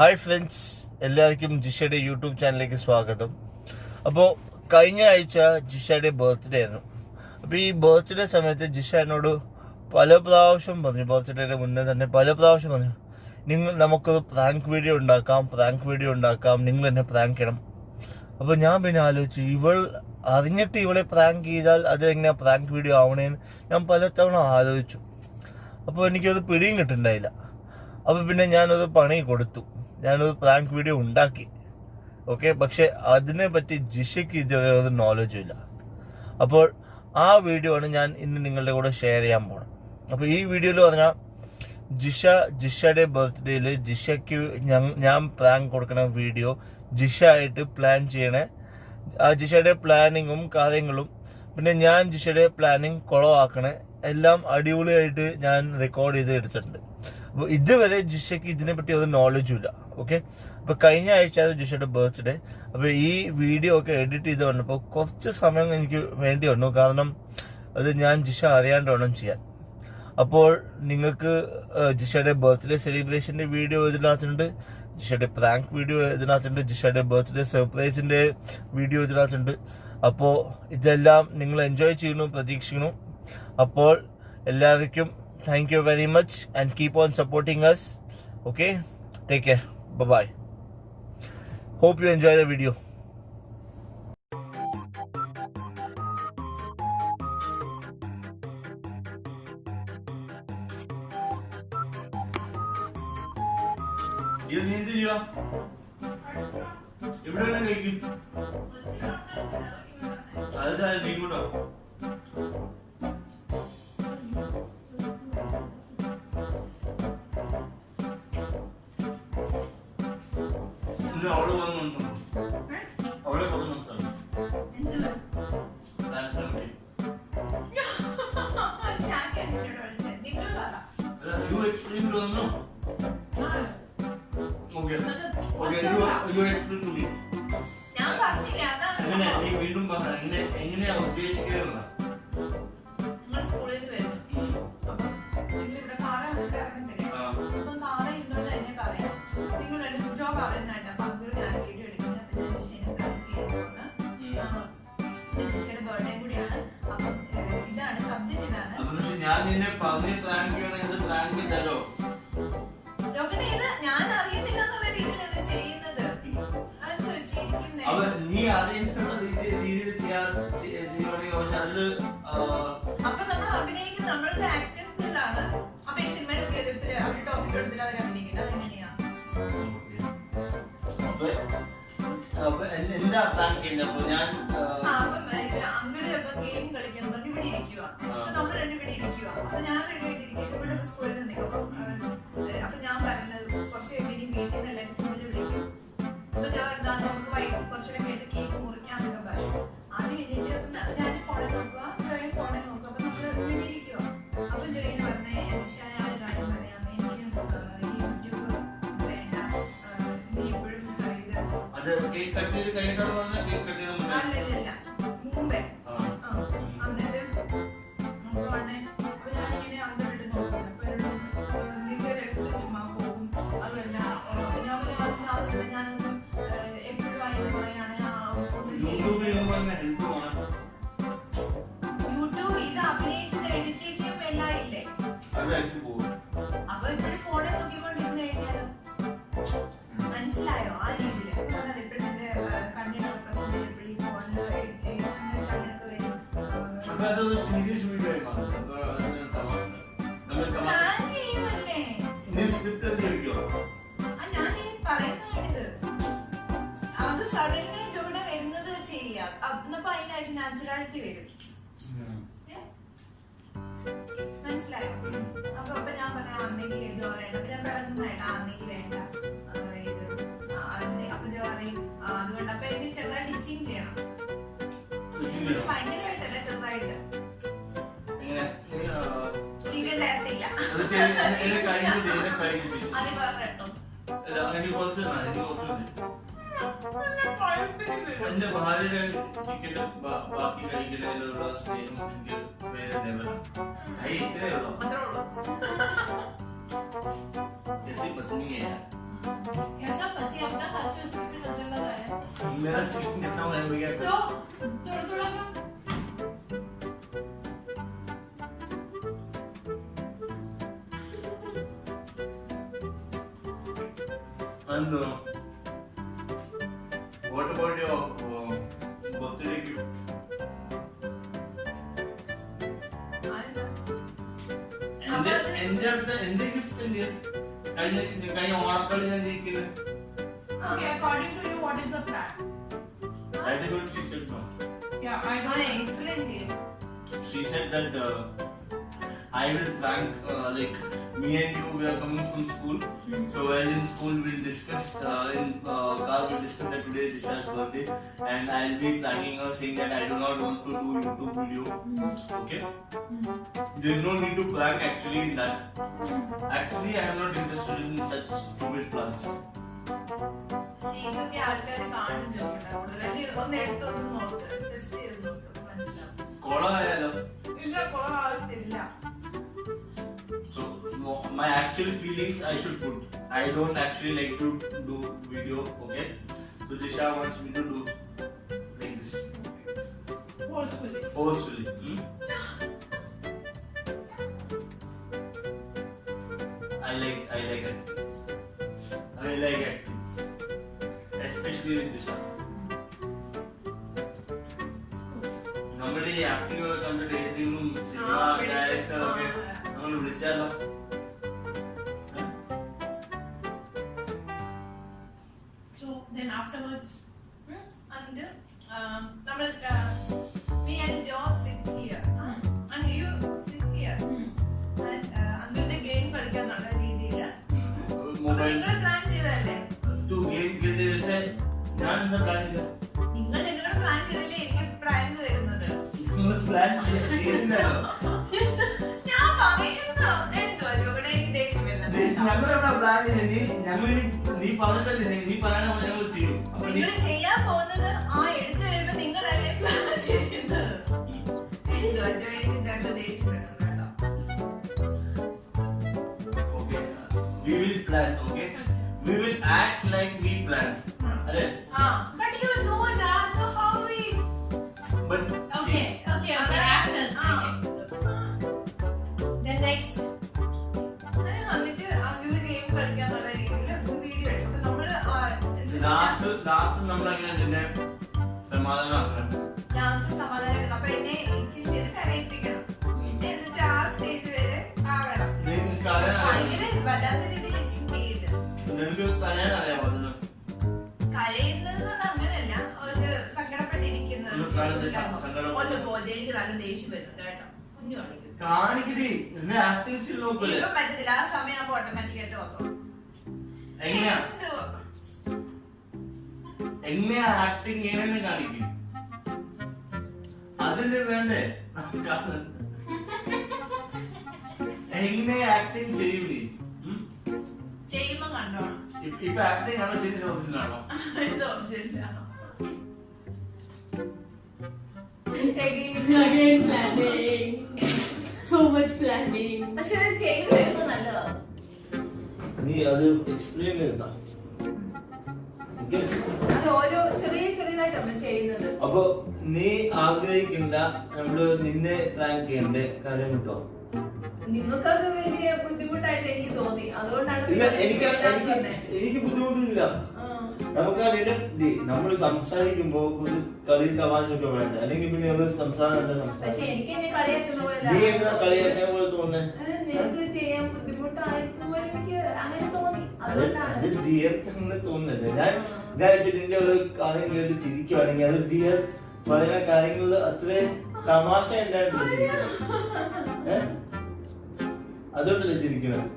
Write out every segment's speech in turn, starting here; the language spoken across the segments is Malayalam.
ഹായ് ഫ്രണ്ട്സ്, എല്ലാവർക്കും ജിഷയുടെ യൂട്യൂബ് ചാനലിലേക്ക് സ്വാഗതം. അപ്പോൾ കഴിഞ്ഞ ആഴ്ച ജിഷയുടെ ബർത്ത്ഡേ ആയിരുന്നു. അപ്പോൾ ഈ ബർത്ത്ഡേ സമയത്ത് ജിഷ എന്നോട് പല പ്രാവശ്യം പറഞ്ഞു, ബർത്ത്ഡേയുടെ മുന്നേ തന്നെ പല പ്രാവശ്യം പറഞ്ഞു, നമുക്കൊരു പ്രാങ്ക് വീഡിയോ ഉണ്ടാക്കാം, നിങ്ങൾ എന്നെ പ്രാങ്ക് ചെയ്യണം. അപ്പോൾ ഞാൻ പിന്നെ ആലോചിച്ചു, ഇവൾ അറിഞ്ഞിട്ട് ഇവളെ പ്രാങ്ക് ചെയ്താൽ അത് എങ്ങനെയാ പ്രാങ്ക് വീഡിയോ ആവണേന്ന് ഞാൻ പലതവണ ആലോചിച്ചു. അപ്പോൾ എനിക്കത് പിടിയും കിട്ടുന്നുണ്ടായില്ല. അപ്പോൾ പിന്നെ ഞാനൊരു പണി കൊടുത്തു, ഞാനൊരു പ്രാങ്ക് വീഡിയോ ഉണ്ടാക്കി. ഓക്കെ, പക്ഷെ അതിനെ പറ്റി ജിഷയ്ക്ക് ഇതുവരെ ഒരു നോളജും ഇല്ല. അപ്പോൾ ആ വീഡിയോ ആണ് ഞാൻ ഇന്ന് നിങ്ങളുടെ കൂടെ ഷെയർ ചെയ്യാൻ പോകണം. അപ്പോൾ ഈ വീഡിയോയിൽ പറഞ്ഞാൽ ജിഷയുടെ ബർത്ത്ഡേയിൽ ജിഷയ്ക്ക് ഞാൻ പ്രാങ്ക് കൊടുക്കുന്ന വീഡിയോ ജിഷ ആയിട്ട് പ്ലാൻ ചെയ്യണേ, ആ ജിഷയുടെ പ്ലാനിങ്ങും കാര്യങ്ങളും, പിന്നെ ഞാൻ ജിഷയുടെ പ്ലാനിങ് കുളമാക്കണേ, എല്ലാം അടിപൊളിയായിട്ട് ഞാൻ റെക്കോർഡ് ചെയ്ത് എടുത്തിട്ടുണ്ട്. അപ്പോൾ ഇതുവരെ ജിഷയ്ക്ക് ഇതിനെ പറ്റി ഒരു നോളജും ഇല്ല. ഓക്കെ, അപ്പോൾ കഴിഞ്ഞ ആഴ്ച ജിഷയുടെ ബർത്ത്ഡേ. അപ്പോൾ ഈ വീഡിയോ ഒക്കെ എഡിറ്റ് ചെയ്ത് വന്നപ്പോൾ കുറച്ച് സമയം എനിക്ക് വേണ്ടി വന്നു, കാരണം അത് ഞാൻ ജിഷ അറിയാണ്ട് വേണം ചെയ്യാൻ. അപ്പോൾ നിങ്ങൾക്ക് ജിഷയുടെ ബർത്ത്ഡേ സെലിബ്രേഷന്റെ വീഡിയോ ഇതിനകത്തുണ്ട്, ജിഷയുടെ പ്രാങ്ക് വീഡിയോ ഇതിനകത്തുണ്ട്, ജിഷയുടെ ബർത്ത്ഡേ സർപ്രൈസിന്റെ വീഡിയോ ഇതിനകത്തുണ്ട്. അപ്പോൾ ഇതെല്ലാം നിങ്ങൾ എൻജോയ് ചെയ്യുന്നു പ്രതീക്ഷിക്കുന്നു. അപ്പോൾ എല്ലാവർക്കും thank you very much and keep on supporting us. Okay, take care, bye bye. Hope you enjoy the video. ഇത് നീന്തില്ല എവിടെയാണ് കഴിക്കും അത് സാധിക്കുണ്ടോ? അവള് വന്നു അവളെ പറഞ്ഞു ഷൂ എക്സ്പ്ലെയിൻ വന്നു. Okay you explain to me. എങ്ങനെ നീ വീണ്ടും എങ്ങനെയാ ഉദ്ദേശിക്കുന്നത്? ഞാൻ നിന്നെ പറഞ്ഞ് പ്രാങ്ക് ചെയ്യണത് പ്രാങ്ക് ചെയ്തല്ലോ. നീ അറിയുന്ന രീതിയിൽ ചെയ്യണമെങ്കിൽ പക്ഷെ അതില് അപ്പൊ നമ്മൾ അഭിനയിക്കുന്ന നമ്മളുടെ ആക്ടേഴ്സിലാണ്. അപ്പൊ ഈ സിനിമയിലൊക്കെ അവരുടെ ടോപ്പിക് എടുത്തിട്ട് അവർ അഭിനയിക്കുന്നത് അതെങ്ങനെയാ? എന്താ പ്രാങ്ക് ചെയ്യുന്നത്? അപ്പൊ ഞാൻ അങ്ങനെ ഗെയിം കളിക്കാൻ പറഞ്ഞു ഇവിടെ ഇരിക്കുക, നമ്മൾ രണ്ടുപേരും ഇരിക്കുക. അപ്പൊ ഞാൻ റെഡി ആയിട്ടിരിക്കും, ഇവിടെ സ്കൂളിൽ നിന്ന് നിൽക്കും. അപ്പൊ ഞാൻ പറയുന്നത് കുറച്ച് കഴിഞ്ഞ് വീട്ടിൽ നിന്ന് എല്ലാവരും സ്കൂളിൽ വിളിക്കും. അപ്പൊ ഞാൻ നമുക്ക് വൈകിട്ട് കുറച്ചുകൂടെ കേട്ട് കേക്ക് മുറിക്കാന്നൊക്കെ പറയും. അത് കഴിഞ്ഞിട്ട് ഞാൻ ഫോണിൽ നോക്കുക, ഫോണിൽ നോക്കുക. അപ്പൊ നമ്മള് ഇവിടെ ഇരിക്കുക. അപ്പൊ ജോയിൻ പറഞ്ഞ ഞാൻ ഒരു കാര്യം പറയാം, എനിക്ക് യൂട്യൂബ് വേണ്ട, നീ ഇപ്പോഴും അല്ലല്ല മുമ്പേ എന്നിട്ട് അപ്പൊ ഞാനിങ്ങനെ അങ്ങോട്ട് നോക്കും. അപ്പൊ നിന്റെ അടുത്ത് ചുമ്മാ പോകും. അത് കഴിഞ്ഞാൽ ഞാനൊന്നും എപ്പോഴും അതിന് പറയാണ് യൂട്യൂബ് ഇത് അഭിനയിച്ചത് എഡിറ്റിംഗും എല്ലാം ഇല്ലേ. അപ്പൊ ഇപ്പോഴും ഫോണിൽ നോക്കിക്കൊണ്ടിരുന്ന് കഴിഞ്ഞാലോ, മനസ്സിലായോ? ആ രീതിയില് ഞാനത് എപ്പോഴും എന്റെ കണ്ണിന്റെ പ്രശ്നം എപ്പോഴും ഫോണിൽ ഞാൻ ഈ പറയുന്നത് അത് സഡൻലി ഇവിടെ വരുന്നത് ചെയ്യാം. അന്നപ്പോ അതിനായിട്ട് നാച്ചുറാലിറ്റി വരും. മനസ്സിലായോ? അപ്പൊ ഞാൻ പറഞ്ഞ അന്നെങ്കിൽ ഇത് വേണ്ട, ഞാൻ പറയുന്നതായിട്ട് അന്നെങ്കിൽ വേണ്ട ഇത് അപ്പൊ ഞാൻ പറയും അതുകൊണ്ട്. അപ്പൊ എനിക്ക് ചെറുതായിട്ട് ടിച്ചിങ് ചെയ്യണം, ഭയങ്കരമായിട്ടല്ല, ചെറുതായിട്ട്. ചിക്കൻ തരത്തില്ല അത് പറഞ്ഞോ. എന്റെ ഭാര്യയുടെ ചിക്കൻ ബാക്കി കഴിക്കുന്നതിലുള്ള സ്നേഹം എനിക്ക് വേറെ ലെവലാണ്. ഇത്രേ ഉള്ളൂ. जैसी पत्नी है कैसा पति अपना खाते हो उसमें भी नजर लगा है मेरा चिकन कितना बड़ा हो गया तो थोड़ा थोड़ा And what about your birthday gift? എന്റെ ഗിഫ്റ്റ് എന്ത് കഴിഞ്ഞ ഓണക്കളി ഞാൻ ജയിക്കുന്നത്. Okay, according to you, what is the plan? That is what she said now. Yeah, I don't explain to you. She said that I will prank like me and you, we are coming from school. So while in school we'll discuss in car we'll discuss that today is Isha's birthday and I'll be pranking her saying that I do not want to do YouTube video. Okay? There is no need to prank actually in that. Actually I am not interested in such stupid plans. ഇതൊക്കെ ആൾക്കാര് കാണും ചോദിക്കട്ടെ കൂടുതൽ ഒന്ന് എടുത്തൊന്ന് നോക്ക് ടെസ്റ്റ് ചെയ്ത് നോക്ക് മനസ്സിലാവും. കൊളമായാലോ? ഇല്ല കൊളമാകത്തില്ല. So my actual feelings I should put. I don't actually like to do video, okay? So Disha wants me to do like this. Forcefully. I like it. Especially with Disha. നമ്മുടെ ഈ ആക്ടിംഗ് ഒക്കെ കണ്ടിട്ട് ഏതെങ്കിലും സിനിമ ഡയറക്ടർ ഒക്കെ നമ്മൾ വിളിച്ചാലോ? So then afterwards, and me and Joe sit here, and you sit here, and അങ്ങനെ ഗെയിം കളിക്കാനുള്ള രീതിയിൽ നിങ്ങൾ പ്ലാൻ ചെയ്തല്ലേ? ഞാൻ എന്താ പ്ലാൻ ചെയ്ത? നിങ്ങൾ എന്നോട് പ്ലാൻ ചെയ്തല്ലേ എനിക്ക് പ്രായം തരുന്നത്? പ്ലാൻ ചെയ്തില്ലല്ലോ. ഞാൻ പറയുന്നു എന്തോ ഇവിടെ എനിക്ക് ദേഷ്യം വരുന്നത്. ഞങ്ങളെവിടെ പ്ലാൻ ചെയ്ത? നീ പറഞ്ഞിട്ടല്ലേ നീ പറയാനോ ഞങ്ങൾ ചെയ്യും. അപ്പൊ നിങ്ങൾ ചെയ്യാൻ പോകുന്നത് ആ എടുത്തു വരുമ്പോ നിങ്ങളല്ലേ പ്ലാൻ ചെയ്യുന്നത്? എന്തോ എനിക്ക് ഇതാണ്ട് ദേഷ്യം വരുന്നത് കേട്ടോ. Okay, we will plan. Okay, we will act like we planned. അല്ലേ? But you know that, so how we? But Okay. After. Then next. എന്നിട്ട് അങ്ങനെ ഗെയിം കളിക്കാന്നുള്ള രീതിയിൽ വീഡിയോ എടുക്കും. നമ്മള് ലാസ്റ്റ് നമ്മൾ അങ്ങനെ തന്നെ സമാധാനമാക്കണം. ലാസ്റ്റ് സമാധാനം. അപ്പൊ എന്നെ ഇച്ചിരി കരയിപ്പിക്കണം. എന്നുവെച്ചാൽ ആ സ്റ്റേജ് വരെ ആവണം. അങ്ങനെ വല്ലാത്ത രീതിയിൽ ഇച്ചിരി ചെയ്യില്ല. നിനക്ക് കല്യാണം അറിയാമോ? കരയുന്നത് അങ്ങനെയല്ല, ഒരു സങ്കടപ്പെട്ടിരിക്കുന്നത്. ഒന്ന് പോയി എനിക്ക് നല്ല ദേഷ്യം വരുന്നുണ്ട് കേട്ടോ. കുഞ്ഞു കാണിക്കടി ആക്ടിങ് സ്കിൽ നോക്കൂലേ? ഇപ്പൊ പറ്റത്തില്ല, ആ സമയമാകുമ്പോ ഓട്ടോമാറ്റിക്കായിട്ട് വന്നോളൂ. എങ്ങനെയാ ആക്ടിങ് എങ്ങനെ കാണിക്കും? അതില് വേണ്ടേ എങ്ങനെ ആക്ടിങ് ചെയ്യൂലേ? ചെയ്യുമ്പോ കണ്ടോണം. ഇപ്പൊ ആക്ടിങ് ആണോ ചെയ്ത് ചോദിച്ചിട്ടാണോ? Again planning. So much planning. പക്ഷെ അത് ചെയ്ത് വരുമ്പോ നല്ലതാണ്. നീ അത് എക്സ്പ്ലെയിൻ ചെയ്താ അത് ഓരോ ചെറിയതായിട്ട് നമ്മൾ ചെയ്യുന്നത്. അപ്പൊ നീ ആഗ്രഹിക്കണ്ട നമ്മള് നിന്നെ പ്രാങ്ക് ചെയ്യണ്ട കാര്യം കിട്ടോ? നിങ്ങൾക്കത് വലിയ ബുദ്ധിമുട്ടായിട്ട് എനിക്ക് തോന്നി, അതുകൊണ്ടാണ്. ഇല്ല, എനിക്ക് ബുദ്ധിമുട്ടില്ല. നമുക്ക് നമ്മൾ സംസാരിക്കുമ്പോ ഒരു കളി തമാശയൊക്കെ വേണ്ട, അല്ലെങ്കിൽ പിന്നെ അത് സംസാരം പക്ഷെ എനിക്ക് എന്നെ കളിയാക്കുന്ന പോലെ നീ എങ്ങനെ കളിയാക്കാൻ പോലെ തോന്നേ? നിനക്ക് ചെയ്യാൻ ബുദ്ധിമുട്ടായിരിക്കുമ്പോൾ എനിക്ക് അങ്ങനെ തോന്നി, അതുകൊണ്ടാണ്. അത് ഡിയർക്ക് അങ്ങനെ തോന്നുന്നില്ല. ഞാൻ നിന്റെ ഒരു കാര്യം കേട്ട് ചിരിക്കുവാണെങ്കിൽ അത് ഡിയർ പറയുന്ന കാര്യങ്ങളിൽ അത്ര തമാശ ഉണ്ടായിട്ടില്ല ചിരിക്കുന്നത്. അതുകൊണ്ടല്ലേ ചിരിക്കുന്നത്?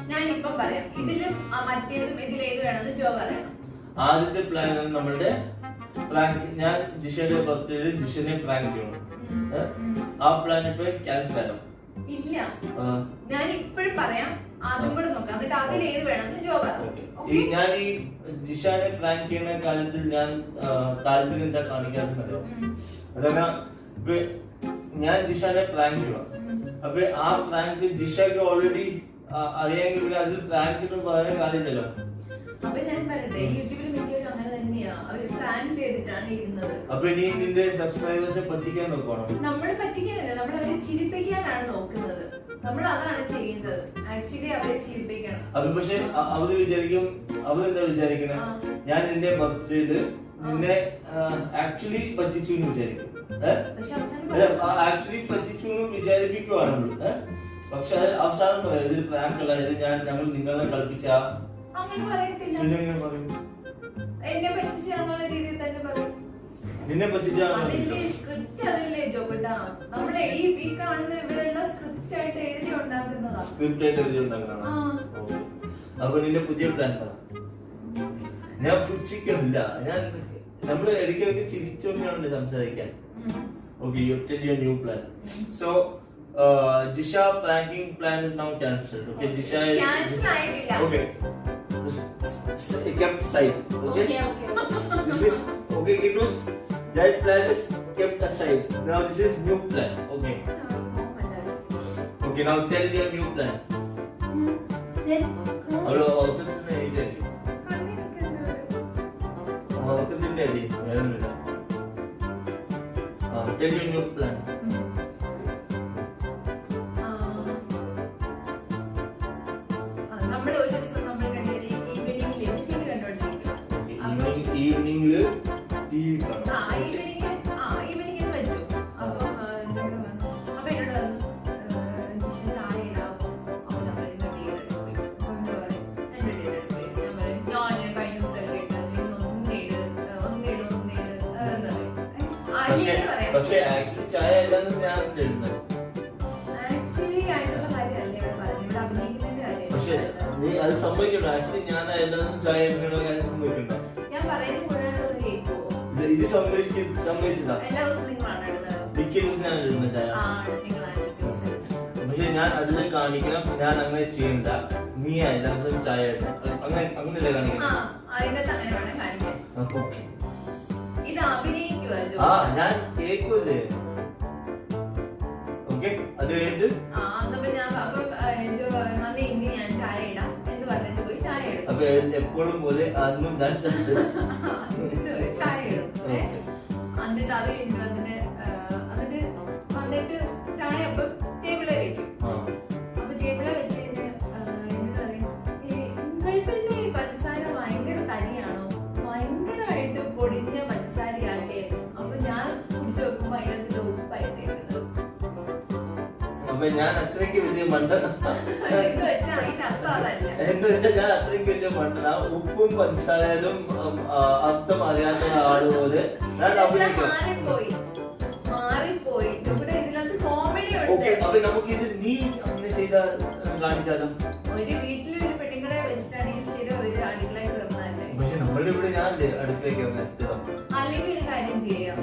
ഞാനിപ്പോ പറയാം, ഇതിലും മറ്റേതും ഇതിലേത് വേണമെന്ന് ജോ പറയണം. ആദ്യത്തെ പ്ലാൻ നമ്മളുടെ പ്രാങ്ക്. ഞാൻ ജിഷയുടെ ബർത്ത്ഡേ ജിഷനെ പ്രാങ്ക് ചെയ്യണം. ആ പ്ലാൻ ഇപ്പൊ ക്യാൻസൽ ആണോ? ഇല്ല, ഞാൻ ഇപ്പോഴും പറയാം, അതും കൂടെ നോക്കാം, എന്നിട്ട് അതിലേത് വേണമെന്ന് ജോ പറയും. ഞാൻ ഈ ജിഷാനെ പ്രാങ്ക് ചെയ്യുന്ന കാര്യത്തിൽ ഞാൻ താല്പര്യം എന്താ കാണിക്കാറുണ്ടല്ലോ. അതായത് ഞാൻ ജിഷാനെ പ്രാങ്ക് ചെയ്യണം. അപ്പൊ ആ പ്രാങ്ക് ജിഷയ്ക്ക് ഓൾറെഡി അറിയാമെങ്കിൽ അതിൽ പ്രാങ്കിനും പറയാൻ കാര്യമില്ലല്ലോ. അപ്പൊ ഞാൻ പറയട്ടെ, യൂട്യൂബിൽ മിക്കവരും അങ്ങനെ തന്നെയാ, അവര് പ്ലാൻ ചെയ്തിട്ടാണ് ഇടുന്നത്. അപ്പൊ ഇനി നിന്റെ സബ്സ്ക്രൈബേഴ്സിനെ പറ്റിക്കാൻ നോക്കണം. നമ്മള് പറ്റിക്കാനല്ല, നമ്മൾ അവരെ ചിരിപ്പിക്കാനാണ് നോക്കുന്നത്. നമ്മൾ അതാണ് ചെയ്യുന്നത്. ആക്ച്വലി അവരെ ചിരിപ്പിക്കണം. അപ്പൊ പക്ഷെ അവര് വിചാരിക്കും, അവരെന്താ വിചാരിക്കണേ, ഞാൻ നിന്റെ ബർത്ത്ഡേയില് നിന്നെ ആക്ച്വലി പറ്റിച്ചു എന്ന് വിചാരിക്കും. ആക്ച്വലി പറ്റിച്ചു എന്ന് വിചാരിപ്പിക്കുവാണല്ലോ. പക്ഷെ അവസാനം പറയാം ഇതിൽ പ്രാങ്ക് അല്ല, ഇത് ഞങ്ങൾ നിങ്ങളെ കളിപ്പിച്ച. അങ്ങനെ പറയത്തില്ല. എന്നെ പറ്റിച്ചാന്നുള്ള രീതിയിൽ തന്നെ പറയും. നിന്നെ പറ്റിച്ചാണ് സ്ക്രിപ്റ്റ് അതല്ലേ ജോബിട്ടാ. നമ്മളെ ഈ കാണുന്ന ഇവരെല്ലാം സ്ക്രിപ്റ്റ് ആയിട്ട് എഴുതി ഉണ്ടാക്കുന്നതാ. സ്ക്രിപ്റ്റ് ആയിട്ട് എഴുതി ഉണ്ടാക്കുന്നതാണ്. അപ്പൊ നിന്റെ പുതിയ പ്ലാൻ പറ. ഞാൻ പുച്ഛിക്കുന്നില്ല, നമ്മള് ഇടയ്ക്കിടയ്ക്ക് ചിരിച്ചോണ്ടാണ് സംസാരിക്കാൻ. Okay, you tell your new plan. So, Jisha pranking plan is now cancelled. Okay, Jisha is cancelled ആയിട്ടില്ല. Okay. Kept aside. Okay. This is okay. It was that plan is kept aside. Now this is new plan. Okay. Okay. Now tell your new plan. Hello. Orkutinte idea. Orkutinte idea. Verumilla. Tell your new plan. നമ്മൾ ഒരു ദിവസം നമ്മൾ ഈവനിംഗില് ടിവി കാണും. ഈവനിംഗ് വെച്ചു. അപ്പൊ എന്നോട് ചായ ഇടാമോ? ഞാൻ കഴിഞ്ഞ ദിവസം പക്ഷെ ആക്ച്വലി ചായ അല്ലാന്ന് ഞാൻ ഇടുന്നത്. പക്ഷെ നീ അത് സംഭവിക്കണ്ടോ? ആക്ച്വലി ഞാൻ എല്ലാവരും ചായ ഇടണോ? ഞാൻ സംഭവിക്കണ്ടോ? ഇത് സംഭവിച്ചതാ. മിക്ക ദിവസം ഞാൻ ഇടുന്ന ചായ. പക്ഷെ ഞാൻ അതിൽ കാണിക്കണം, ഞാൻ അങ്ങനെ ചെയ്യണ്ട, നീ എല്ലാ ദിവസവും ചായ ഇടണം, അങ്ങനെയല്ലേ കാണിക്കണം? ഞാൻ കേൾക്കൂലേ? ഓക്കെ, അത് കഴിഞ്ഞിട്ട് അപ്പൊ എപ്പോഴും പോലെ അന്നും ഞാൻ ചായ ഇടും. എന്നിട്ട് അത് കഴിഞ്ഞിട്ട് വന്നിട്ട് ചായ അപ്പൊ ടേബിളിൽ വെക്കും. അപ്പൊ ടേബിളിൽ വെച്ച് എന്നോട് പറയും, ഗൾഫിന്റെ പഞ്ചസാര ഭയങ്കര തനിയാണോ, ഭയങ്കരമായിട്ട് പൊടിഞ്ഞ പഞ്ചസാരയാകെ. അപ്പൊ ഞാൻ കുടിച്ചു നോക്കുമ്പോ അതിനകത്ത് ഉപ്പായിട്ടേക്കുന്നത്. അപ്പൊ ഞാൻ അത്രയ്ക്ക് വലിയ മണ്ടൻ എന്ന് വെച്ചാൽ അതിന്റെ അർത്ഥം അതല്ല. എന്ന് വെച്ചാൽ ഞാൻ അത്രയ്ക്ക് വലിയ മണ്ടനാ. ഉപ്പും പഞ്ചസാരയും അർത്ഥം അറിയാത്ത ആള് പോലെ മാറിപ്പോയി. ഇതിനകത്ത് കോമഡി ഉണ്ട്. അപ്പൊ നമുക്ക് ഇത് നീ അങ്ങനെ ചെയ്ത കാണിച്ചാലും ഒരു വീട്ടില് ഒരു പെട്ടിക്കട വെച്ചിട്ടാണ് ഈ സ്ഥിരം ഒരു അടുക്കളയിൽ കയറുന്നതല്ലേ. പക്ഷെ നമ്മളുടെ ഇവിടെ ഞാൻ അടുക്കളയിൽ കയറുന്ന സ്ഥിരം. അല്ലെങ്കിൽ ഒരു കാര്യം ചെയ്യാം,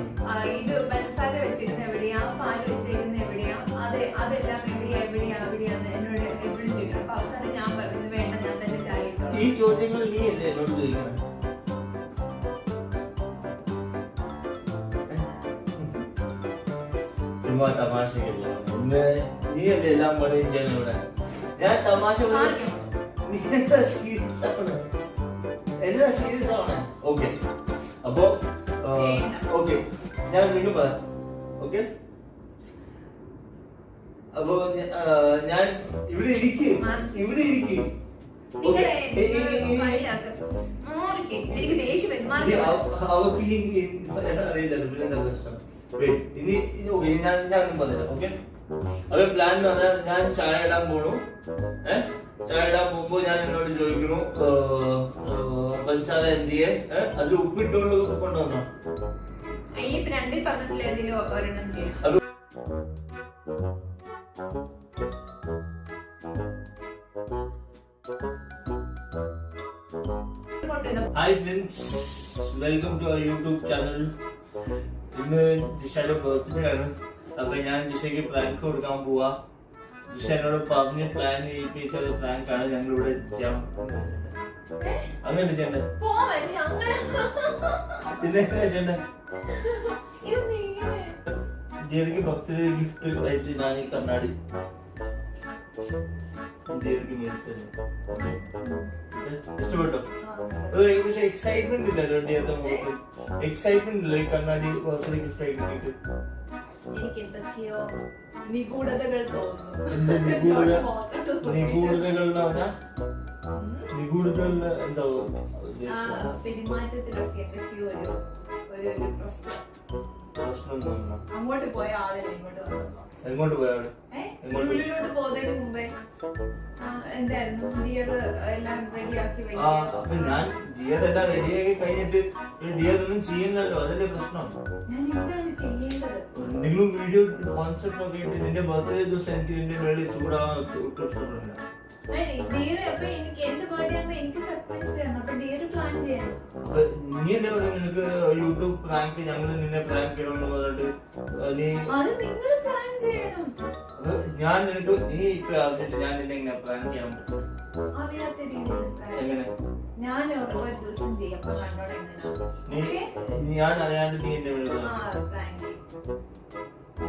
ഇത് പഞ്ചസാര വെച്ചിരുന്ന എവിടെയാ, പാല് വെച്ചിരുന്ന എവിടെയാ, അതെല്ലാം എവിടെയാന്ന് എന്നോട് എപ്പോഴും ചോദിക്കണം. അപ്പൊ അവസാനം ഞാൻ പറയുന്നത് വേണ്ട, ഞാൻ തന്നെ ചായ ഇട്ടോളാം. ഈ ചോദ്യങ്ങൾ നീ അല്ലേ എന്നോട് ചോദിക്കണം? ചുമ്മാ തമാശയല്ല, നീ അല്ലേ എല്ലാം പണിയും ചെയ്യണം ഇവിടെ. ഞാൻ തമാശ നീ എന്താ സീരിയസ് ആണ്? എന്താ സീരിയസ് ആണ്? ഓക്കെ, അപ്പൊ ഓക്കെ ഞാൻ വീണ്ടും പറയാം. ഓക്കെ, അപ്പൊ ഞാൻ ഇവിടെ ഇരിക്കും. അവക്ക് അറിയില്ലല്ലോ പിന്നെ എന്താ പ്രശ്നം. ഇനി ഞാനും പറഞ്ഞില്ല. ഓക്കെ, അപ്പൊ പ്ലാൻ എന്ന് പറഞ്ഞാൽ ഞാൻ ചായ ഇടാൻ പോണു. ചായ ഇടാൻ പോകുമ്പോ ഞാൻ എന്നോട് ചോദിക്കണു പഞ്ചസാര എന്തിയെ, അതിൽ ഉപ്പിട്ടുകൊണ്ട് കൊണ്ടുവന്നോ? ഈ രണ്ടിൽ പറഞ്ഞിട്ടില്ല, ഏതെങ്കിലും ഒരെണ്ണം ചെയ്യാം. Hi friends, welcome to our YouTube channel. ഇന്ന് ജിഷയുടെ ബർത്ത്ഡേ ആണ്. അപ്പൊ ഞാൻ ജിഷയ്ക്ക് പ്രാങ്ക് കൊടുക്കാൻ പോവാ. ജിഷ എന്നോട് പറഞ്ഞ് പ്ലാൻ ചെയ്യിപ്പിച്ചത് പ്രാങ്ക് ആണ്. ഞങ്ങളിവിടെ ചെയ്യാം. അങ്ങനെ ചെയ്യണ്ടേ? പിന്നെ എങ്ങനെ ചെയ്യണ്ടേ? ജിയക്ക് ബർത്ത്ഡേ ഗിഫ്റ്റ് ആയിട്ട് ഞാൻ ഈ കണ്ണാടി ഇന്ത്യയിലേക്ക് മേടിച്ചത്. ഇഷ്ടപ്പെട്ടോ? പക്ഷെ എക്സൈറ്റ്മെന്റ് ഇല്ലല്ലോ ഇന്ത്യത്തെ മുഖത്ത്. എക്സൈറ്റ്മെന്റ് ഇല്ല ഈ കണ്ണാടി ബർത്ത്ഡേ ഗിഫ്റ്റ് ആയി കിട്ടിയിട്ട്. എനിക്ക് എന്തൊക്കെയോ നിഗൂഢതകൾ തോന്നുന്നു. നിഗൂഢതകളിൽ എന്താ പെരുമാറ്റത്തിലൊക്കെ എന്തൊക്കെയോ ഒരു പ്രശ്നം. അങ്ങോട്ട് പോയ ആളില്ല ഇങ്ങോട്ട് വന്നപ്പോ. എങ്ങോട്ട് പോയാള്? ഉള്ളിലോട്ട് പോകുന്നതിന് മുമ്പേ എന്തായിരുന്നു ഡിയർ എല്ലാം റെഡിയാക്കി അപ്പൊ ഞാൻ ഡിയർ എല്ലാം റെഡിയാക്കി കഴിഞ്ഞിട്ട് ഡിയർ ഒന്നും ചെയ്യുന്നല്ലോ, അതല്ലേ പ്രശ്നം. ഞാൻ എന്താണ് ചെയ്യേണ്ടത്? എന്തെങ്കിലും വീഡിയോ കോൺസെപ്റ്റ് ഒക്കെ ഇട്ട് നിന്റെ ബർത്ത്ഡേ ദിവസം എനിക്ക് നിന്റെ മേളിൽ ചൂടാവാൻ ഒട്ടും ഇഷ്ടപ്പെടുന്നില്ല. ഡിയർ അപ്പൊ എനിക്ക് എന്റെ ബർത്ത്ഡേ ആകുമ്പോ എനിക്ക് സർപ്രൈസ് തരണം. അപ്പൊ ഡിയർ പ്ലാൻ ചെയ്യണം. നീ എന്താ പറയുക, നിനക്ക് യൂട്യൂബ് പ്രാങ്ക് ഞങ്ങൾ നിന്നെ പ്രാങ്ക് ചെയ്യണമെന്ന് പറഞ്ഞിട്ട് നീ അത് നിങ്ങൾ പ്ലാൻ ചെയ്യണം. ഞാൻ നിനക്ക് നീ ഇപ്പൊ അറിഞ്ഞിട്ട് ഞാൻ നിന്നെ എങ്ങനെ പ്രാങ്ക് ചെയ്യാൻ പറ്റും? അറിയാത്ത രീതിയിൽ എങ്ങനെ? ഞാൻ ഒരു ദിവസം ചെയ്യാം. അപ്പൊ കണ്ടോടെ ഞാൻ അറിയാണ്ട് നീ എന്റെ പ്രാങ്ക്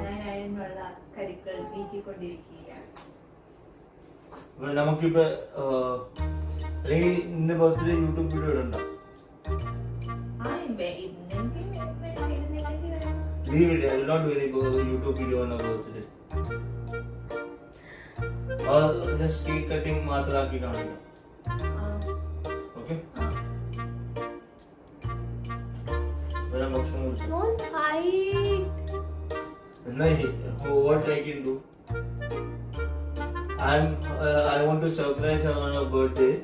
ഞാൻ അതിനുള്ള കരുക്കൾ നീക്കിക്കൊണ്ടിരിക്കുകയാണ്. നമുക്കിപ്പോ അല്ലെങ്കിൽ ഇന്ന് ബർത്ത്ഡേ യൂട്യൂബ് വീഡിയോ ഇടണ്ട. Leave it. I will not do any YouTube video on a birthday. Or just cake cutting മാത്രം ആക്കി കാണിക്കാം. Okay? വേറെ ഭക്ഷണം കഴിച്ചു. Don't fight. What I can do? I want to surprise her on her birthday.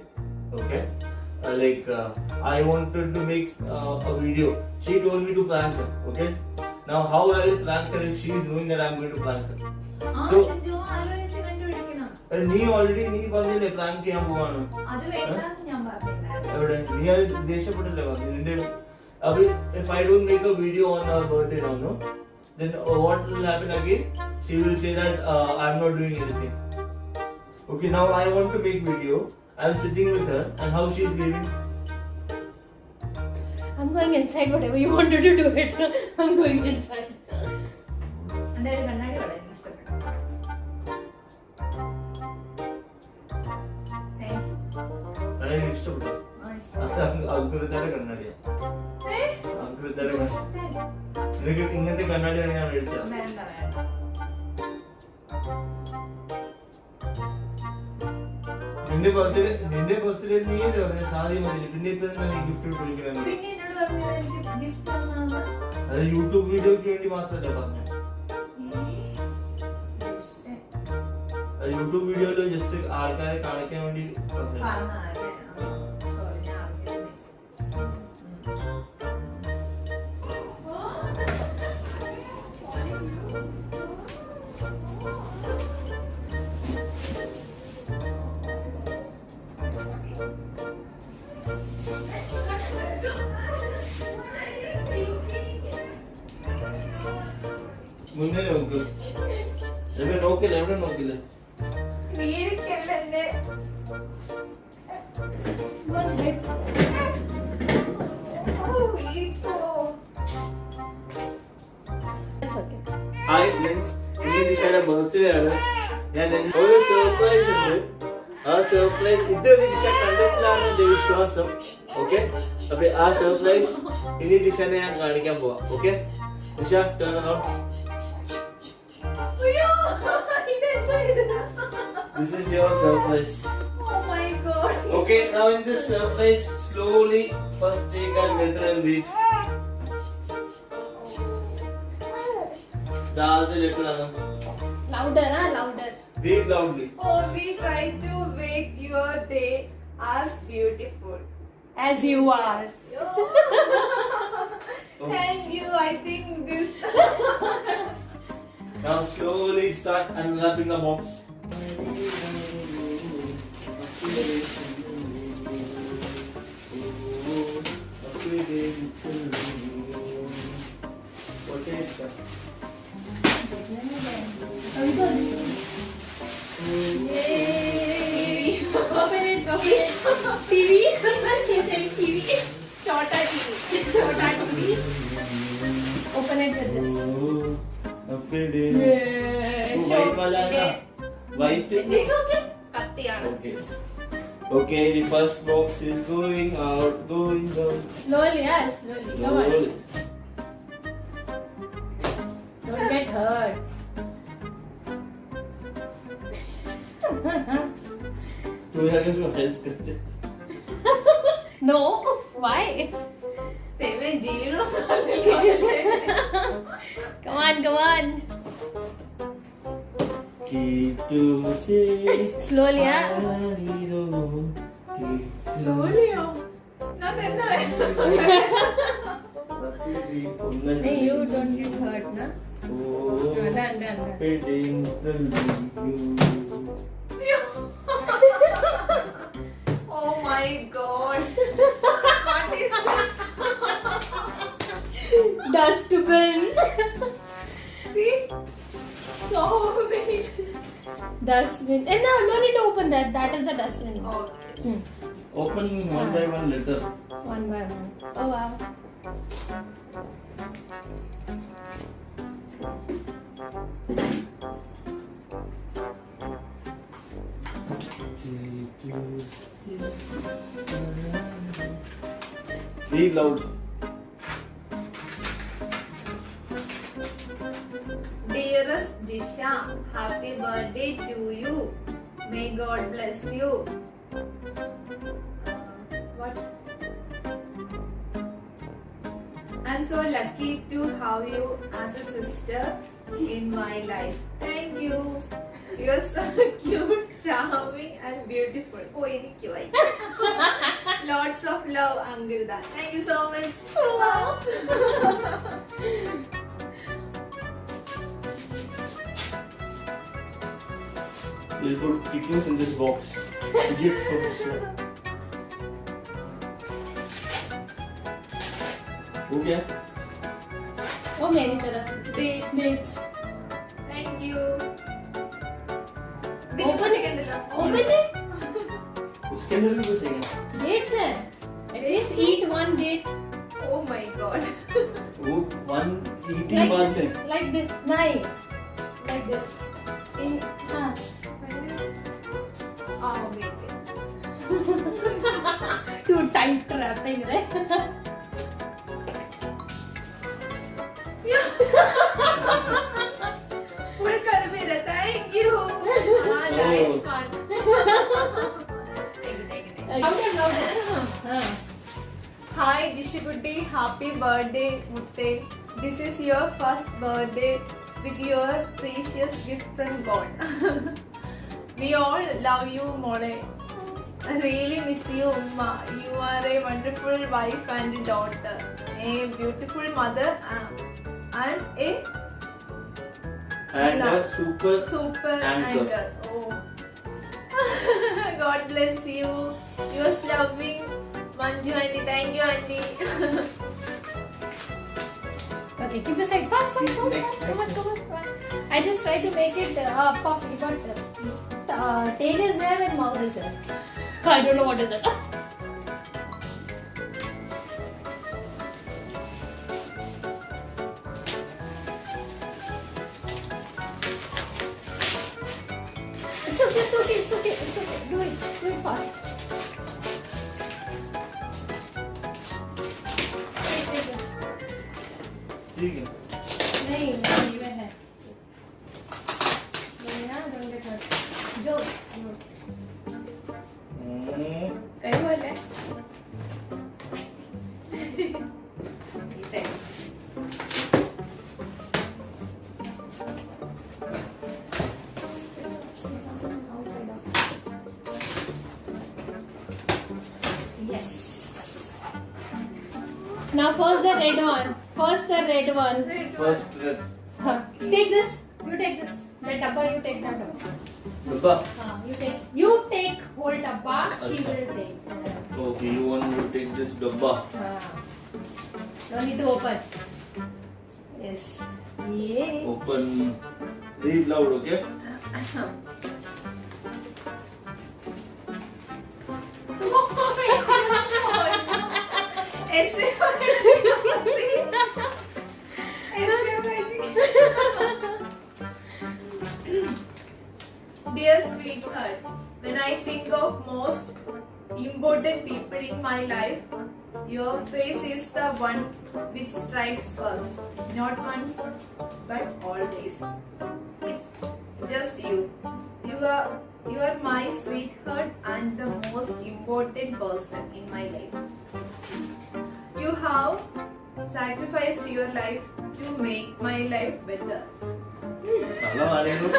Okay? I wanted to make a video. She told me to prank her. Okay? Now how I will prank her if she is knowing that I am going to prank her? So നീ ഓൾറെഡി നീ പറഞ്ഞില്ലേ പ്രാങ്ക് ചെയ്യാൻ പോവാണ്. എവിടെ നീ അത് ദേഷ്യപ്പെട്ടില്ലേ പറഞ്ഞു നിന്റെ? അപ്പൊ if I don't make a video on her birthday now, no, then what will happen again? She will say that I am not doing anything. Okay, now I want to make video. I am sitting with her and how she is behaving. I'm going inside. Whatever you wanted to do it. I'm going inside. എന്റെ കണ്ണാടി വളരെ ഇഷ്ടപ്പെട്ടു. വളരെ ഇഷ്ടപ്പെട്ടു. അത്ഭുതത്തിന്റെ കണ്ണാടിയാ. അത്ഭുതത്തിന്റെ നിനക്ക് ഇങ്ങനത്തെ കണ്ണാടിയാണ് ഞാൻ മേടിച്ചത്. വേണ്ട വേണ്ട. നിന്റെ ബർത്ത്ഡേ നീ അല്ലേ പറഞ്ഞ സാധ്യം മതി. പിന്നെ ഇപ്പൊ നീ ഗിഫ്റ്റ് വിളിക്കുന്നത് അത് യൂട്യൂബ് വീഡിയോക്ക് വേണ്ടി മാത്രമല്ലേ പറഞ്ഞു. അത് യൂട്യൂബ് വീഡിയോയില് ജസ്റ്റ് ആൾക്കാരെ കാണിക്കാൻ വേണ്ടി പറഞ്ഞു. മുന്നേ നോക്ക്. എവിടെ നോക്കില്ല, എവിടെ നോക്കില്ല. ഹായ് ഫ്രണ്ട്സ്, ഇന്ന് ദിശയുടെ ബർത്ത്ഡേ ആണ്. ഞാൻ ഒരു സർപ്രൈസ് ഉണ്ട്. ആ സർപ്രൈസ് ഇതുവരെ ദിശ കണ്ടിട്ടില്ലാണ് എന്റെ വിശ്വാസം. ഓക്കെ, അപ്പൊ ആ സർപ്രൈസ് ഇനി ദിശനെ ഞാൻ കാണിക്കാൻ പോവാം. ഓക്കെ ദിശ, turn around. This is your surprise. Oh my god. Okay, now in this surprise, slowly first take a letter and read. The other letter, Anna. Louder, huh? Louder. Read loudly. Oh, we try to make your day as beautiful As you are. Thank you. I think this. Now slowly start unwrapping the box. What is that? Yay! Open it, open it. TV. TV. Chota TV. Chota TV. Open it with this. Okay, dear. Yay! White wala na. White. It's okay. Cut കുട്ടിയാണ്. Okay, the first box is going out, going down. Slowly, yeah, slowly. Come on. Slowly. Don't get hurt. तू यहाँ कैसे हेल्प करते? No, why? ദൈവമേ, ജീവിതം Come on, come on. Keep to say. Slowly, yeah. സ്ലോലിയോ ഞാൻ എന്താ Hey, you don't get hurt, na? Done, done, done. Oh my god. What is this? Dustbin. See? So many. Dustbin. And no, no need to open that. That is the dustbin. Oh. Open one by one letter. One by one. Oh wow. Read loud. Dearest Jisha, happy birthday to you. May God bless you. What? I'm so lucky to have you as a sister in my life. Thank you. You're so cute, charming, and beautiful. Oh, എനിക്ക് വയ്യ. Lots of love, Angirda. Thank you so much. Wow. We'll put pickles in this box. Gift for this year. हो गया? Oh, मेरी तरफ से. Dates. Dates. Thank you. Open it. Open it. उसके अंदर भी कुछ है क्या? Dates है. At least eat one date. Oh my god. वो one eating Like बाद this. में. Like this. Nine. Like this. हाँ. Oh, wait. Too tight wrapping, right? Full Kalbira, thank you. Nice one. Take it. Louder, louder. हाँ. Hi Jishikutti, happy birthday Mutte. This is your first birthday with your precious gift from God. We all love you, Mole. I really miss you, Umma. You are a wonderful wife and daughter, a beautiful mother, and a And a super anchor. Oh. God bless you. Yours loving, Manju auntie. Thank you, auntie. Okay, keep aside. Fast, fast, fast, Next, fast. Come on, next. come on, fast. I just try to make it puffy, but tail is there and mouth is there. I don't know what is it. It's okay, it's okay, it's okay, it's okay. Do it fast. Take this. ठीक है. नहीं ये है don't get hurt. जो कई बोले yes. Now first the red one. First the red one. First Huh. Take this. You take this. The dabba you take that dabba. डब्बा. You take whole dabba. She will take. Okay, you want to take this डब्बा. No need to open. Yes. Yeah. Open. Read loud, okay? ऐसे Dear sweetheart, when when I think of most important people in my life, your face is the one which strikes first. Not once, but always. It's just you. You are my sweetheart and the most important person in my life. You have sacrificed your life to make my life better. നല്ല കാര്യങ്ങളും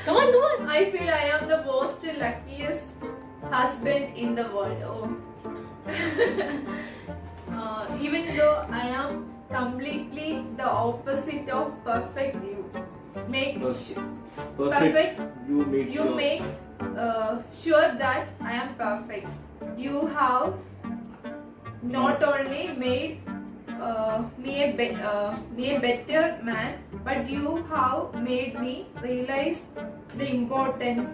Come on, come on. I feel I am the most luckiest husband in the world. Oh. Even though I am completely the opposite of perfect, you make perfect. You make you sure. make sure that I am perfect. You have not only made me a better man, but you have made me realize the importance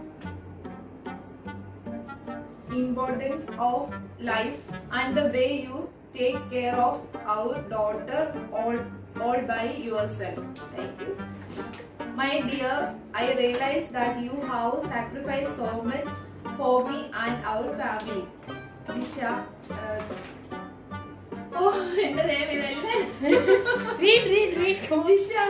of life and the way you take care of our daughter all by yourself. Thank you. My dear, I realize that you have sacrificed so much for me and our family. Disha, oh, ende name idella. Read. Come on. Disha,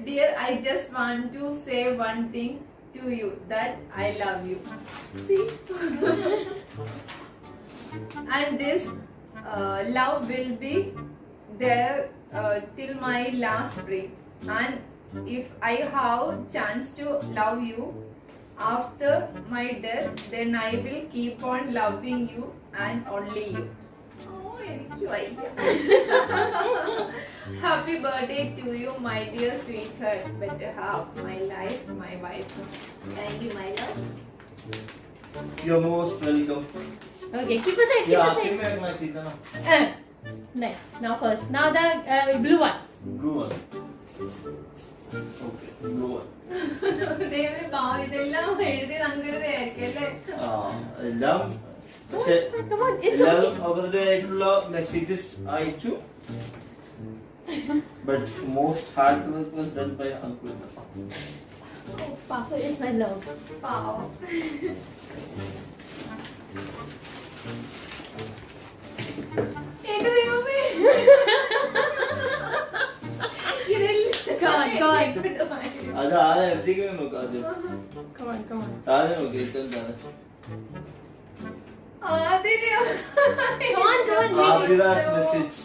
dear, I just want to say one thing to you, that I love you. See? And this love will be there till my last breath. And if I have chance to love you after my death, then I will keep on loving you and only you. Oh, എനിക്ക് വയ്യ. Happy birthday to you, my dear sweetheart. Better half my life, my wife. Thank you, my love. You're most welcome. Okay, keep aside. Yeah, give me my chicken. Now first. Now the blue one. Blue one. Okay, blue one. ദൈവമേ, പാവം, ഇതെല്ലാം എഴുതി നങ്കരുതായിരിക്കും അല്ലേ? എല്ലാം പക്ഷെ Come on, it's എല്ലാവരും okay. അവരുടേതായിട്ടുള്ള മെസ്സേജസ് അയച്ചു. But most hard work was done by Uncle. Oh, Papa is my love. പാവം. എന്റെ ദൈവമേ. അത് ആരെ എത്തിക്കണം നോക്കാം ആദ്യം. ആദ്യം നോക്കി എന്താണ് Abhilash message.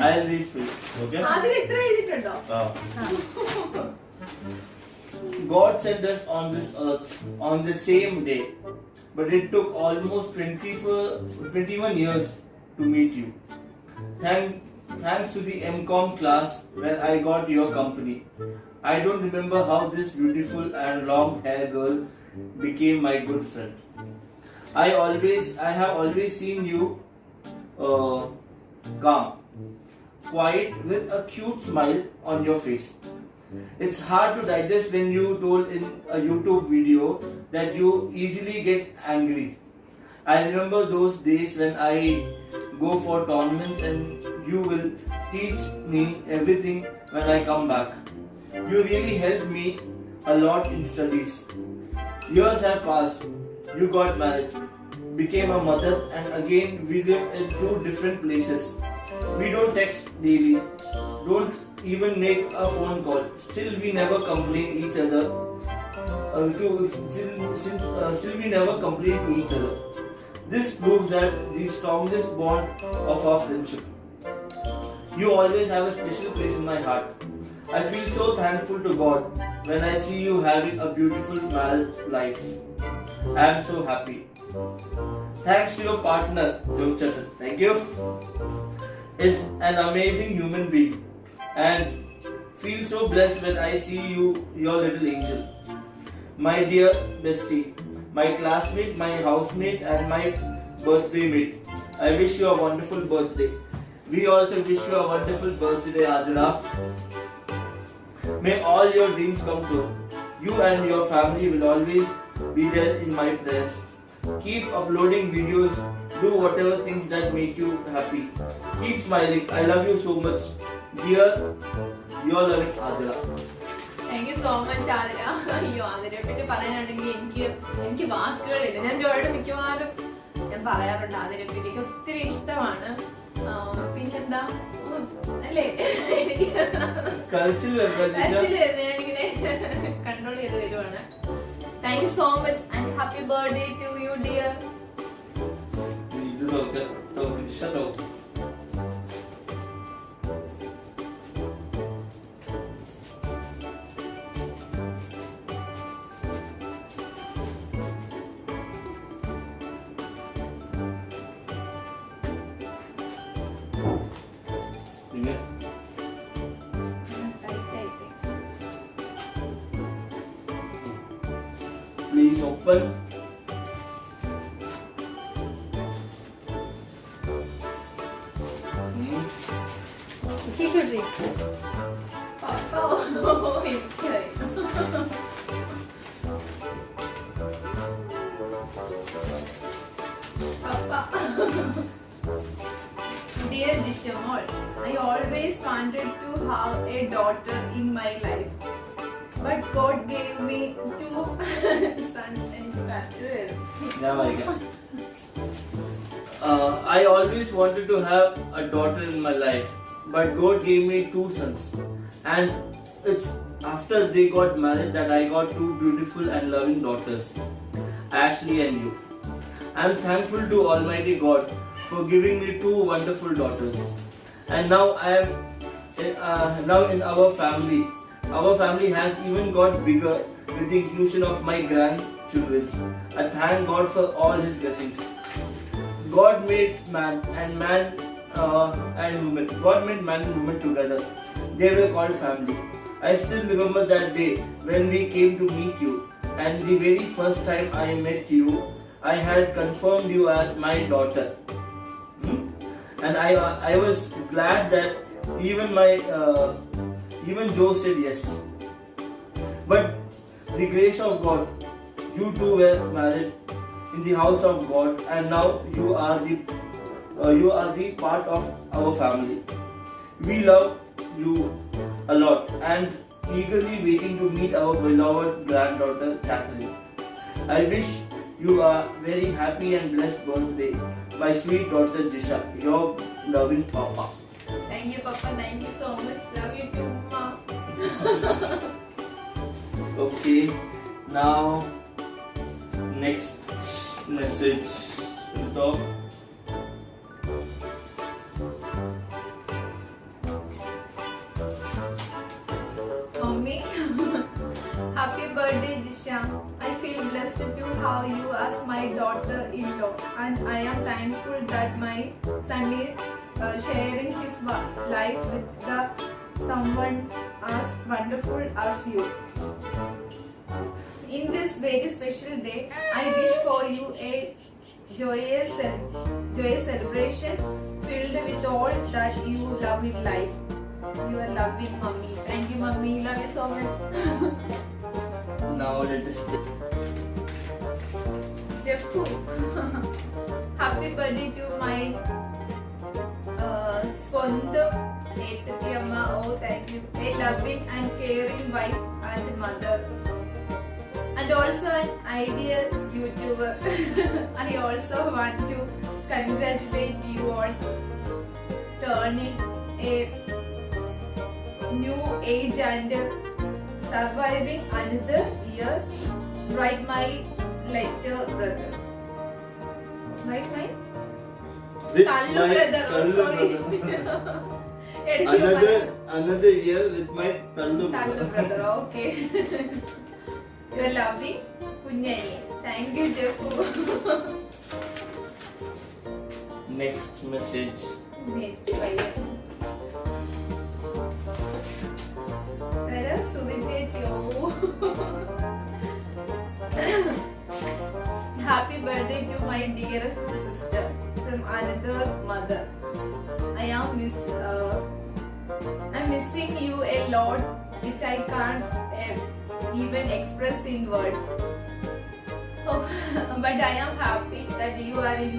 I'll read for you. Okay? God sent us on this earth on the same day, but it took almost 21 years to meet you. Thanks to the MCOM class where I got your company. I don't remember how this beautiful and long hair girl became my good friend. I have always seen you calm, quiet, with a cute smile on your face. It's hard to digest when you told in a YouTube video that you easily get angry. I remember those days when I go for tournaments and you will teach me everything when I come back. You really helped me a lot in studies. Years have passed. You got married, became a mother, and again we live in two different places. We don't text daily, don't even make a phone call. Still we never complain each other. Still we never complain to each other. This proves that the strongest bond of our friendship. You always have a special place in my heart. I feel so thankful to God when I see you having a beautiful married life. I am so happy. Thanks to your partner, Jokchatan. Thank you. Is an amazing human being and feel so blessed when I see you, your little angel. My dear bestie, my classmate, my housemate, and my birthday mate. I wish you a wonderful birthday. We also wish you a wonderful birthday, Adila. May all your dreams come true. You and your family will always be there in my prayers. Keep uploading videos. Do whatever things that make you happy. Keep smiling. I love you so much. Dear, your loving Adila. Thank you so much Athira. അയ്യോ ആതിരയെ പറ്റി പറയാനാണെങ്കിൽ എനിക്ക് വാക്കുകളില്ല. ഞാൻ ജോയോട് മിക്കവാറും ഞാൻ പറയാറുണ്ട് ആതിരയെ പറ്റി. എനിക്ക് ഒത്തിരി ഇഷ്ടമാണ്. പിന്നെന്താ അല്ലേ, ഞാനിങ്ങനെ കൺട്രോൾ ചെയ്ത് വരുവാണ്. Thank you so much and happy birthday to you dear. Please open. She should read. Papa, oh, it's right. Papa. Dear Jishamol, I always wanted to have a daughter in my life. But God gave me 2 sons and daughters. I always wanted to have a daughter in my life, but God gave me 2 sons. And it's after they got married that I got 2 beautiful and loving daughters, Ashley and you. I'm thankful to Almighty God for giving me 2 wonderful daughters. And now now in our family has even got bigger with the inclusion of my grandchildren. I thank God for all His blessings. God made man and woman. God made man and woman together. They were called family. I still remember that day when we came to meet you, and the very first time I met you, I had confirmed you as my daughter. And I was glad that even Joe said yes. But the grace of God, you two were married in the house of God, and now you are the part of our family. We love you a lot and eagerly waiting to meet our beloved granddaughter Catherine. I wish you a very happy and blessed birthday, my sweet daughter Jisha, your loving Papa. Thank you, Papa. Thank you so much. Love you too, Ma. Okay, now next message. Talk. Mommy, happy birthday, Jisha. I feel blessed to have you as my daughter-in-law, and I am thankful that my son is sharing his life with someone as wonderful as you. In this very special day, I wish for you a joyous celebration filled with all that you love in life. Your loving Mummy. Thank you, Mummy. Love you so much. Now let us play. Jeppu. Happy birthday to my സ്വന്തം ഏട്ടത്തിയമ്മ. Oh, thank you. A loving and caring wife and mother. And also an ideal YouTuber. I also want to congratulate you on turning a new age and surviving another year. Write my letter, brother. Write my Tallu brother. Oh, sorry. Another year with my Tallu brother. Okay. You are loving Kunyani. Thank you, Jeppu. Next message. Happy birthday to my dearest sister from another mother. I'm missing you a lot, which I can't even express in words. Oh, but I am happy that you are in